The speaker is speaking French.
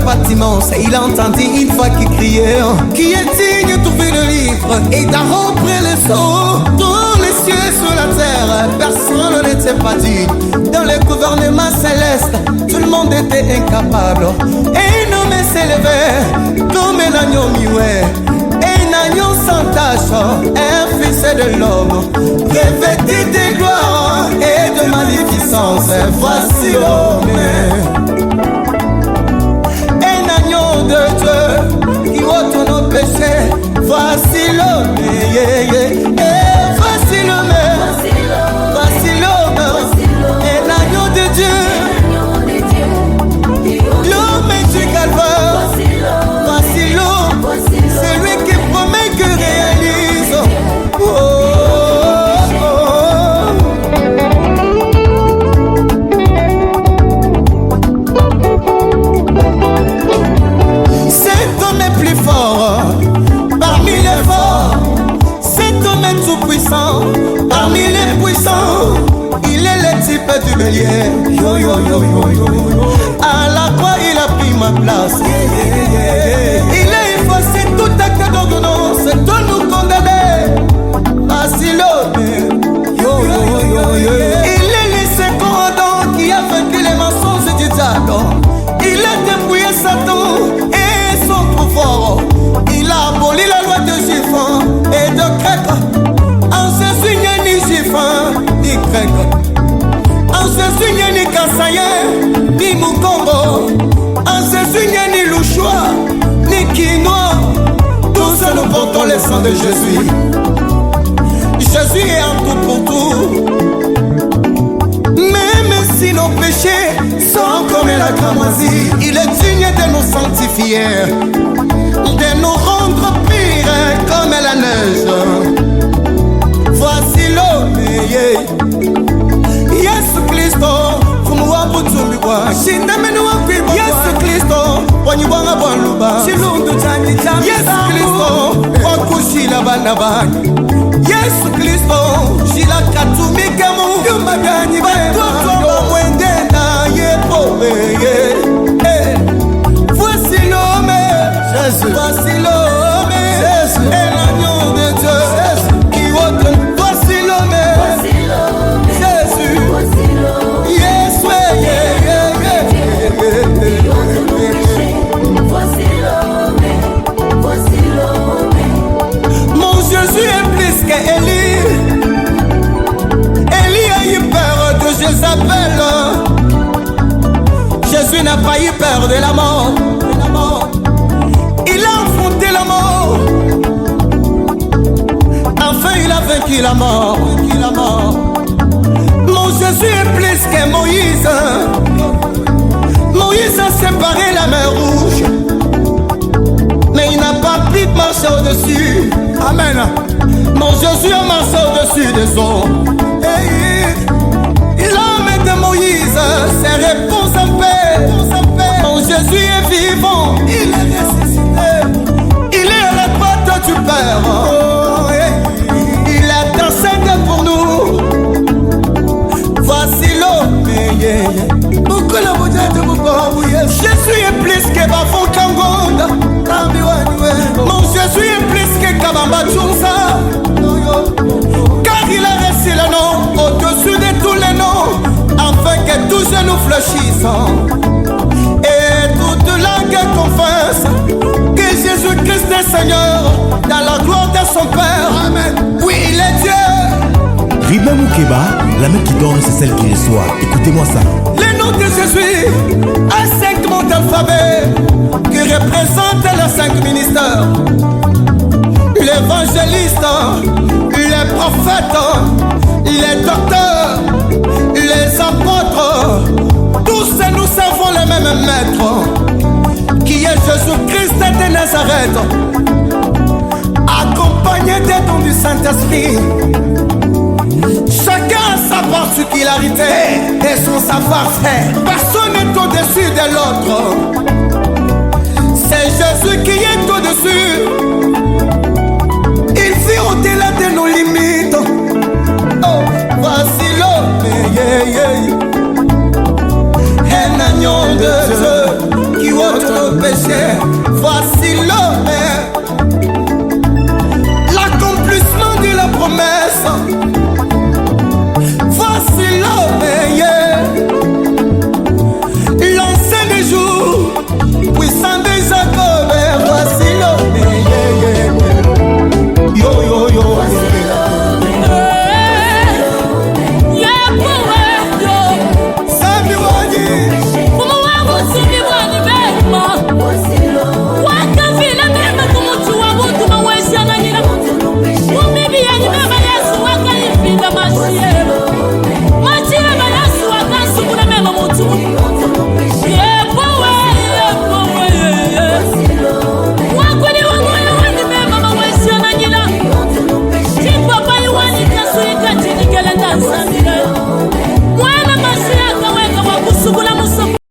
Patmos, il entendit une voix qui criait: qui est digne d'ouvrir le livre et d'en rompre les sceaux? Dans les cieux et sur la terre, personne n'était pas digne. Dans le gouvernement céleste, tout le monde était incapable. Et un homme s'élevait comme un agneau muet, un agneau sans tache, un fils de l'homme, revêtu de gloire et de magnificence. Voici l'homme, un agneau de Dieu qui ôte nos péchés. Voici l'homme, voici l'homme, voici l'homme, un agneau de Dieu, l'homme du calvaire. Voici l'homme, celui qui promet que réalise. Cet homme est plus fort parmi les forts, cet homme est tout puissant parmi les puissants. Il est le type du bélier. Yo yo yo yo yo yo. À la croix il a pris ma place. Il a effacé tout acte d'ordonnance de nous condamner. Voici l'homme. Yo yo yo yo. Il est le second Adam qui a vaincu les mensonges du diable. Il a dépouillé Satan et son pouvoir. Il a aboli la loi de Jiffin et de Grec. En Jésus, il n'y a ni Jiffin ni Grec. En Jésus, il n'y a ni Kassayen ni Mukongo. En Jésus, il n'y a ni Louchoua ni Kinois. Tous nous portons le sang de Jésus. Jésus est en tout pour tout. Même si nos péchés sont comme la cramoisie, il est digne de nous sanctifier, de nous rendre pires comme la neige. Voici l'homme, Yesu Kristo, fumuwa butumbiwa, shindamenuwa kwibwa. Yesu Kristo, wanyibwanga bwaluba, shilundu chanyi chambi. Yesu Kristo, wakushila bana banyu. Yesu Kristo, shila katumikemu, yumaganyi bayo mwende na yepowe. Voici l'homme, Jésus. Voici l'homme, Jésus. Et l'agneau de Dieu qui ôte. Voici l'homme, Jésus. Yes, voici l'homme. Mon Jésus est plus qu'Élie. Élie a eu peur de Jézabel. Jésus n'a pas eu peur de la mort. Il a affronté la mort. Enfin il a vaincu la mort. Mon Jésus est plus que Moïse. Moïse a séparé la mer rouge, mais il n'a pas pu marcher au-dessus. Amen. Mon Jésus a marché au-dessus des eaux. L'homme de Moïse s'est réponse en paix. Mon Jésus est vivant. Il est ressuscité. Il est à la droite du Père. Il intercède pour nous. Voici l'homme. Jésus est plus que Bafon Kangonda. Mon Jésus est plus que Kabamba Tchounsa. Car il a resté le nom au-dessus de tous les noms, afin que tous genoux fléchissent et toute langue confesse que Jésus-Christ est Seigneur dans la gloire de son Père. Amen. Oui, il est Dieu. Ribla Moukeba, la main qui donne, c'est celle qui reçoit. Écoutez-moi ça. Le nom de Jésus a 5 mots d'alphabet qui représentent les 5 ministères. L'évangéliste, les prophètes, les docteurs, les apôtres, tous nous servons le même maître, qui est Jésus-Christ de Nazareth, accompagné des dons du Saint-Esprit. Chacun a sa particularité et son savoir-faire. Personne n'est au-dessus de l'autre. C'est Jésus qui est au-dessus. Il vit au-delà de nos limites. Oh, voici l'homme, un agneau de Dieu qui ôte nos ciel.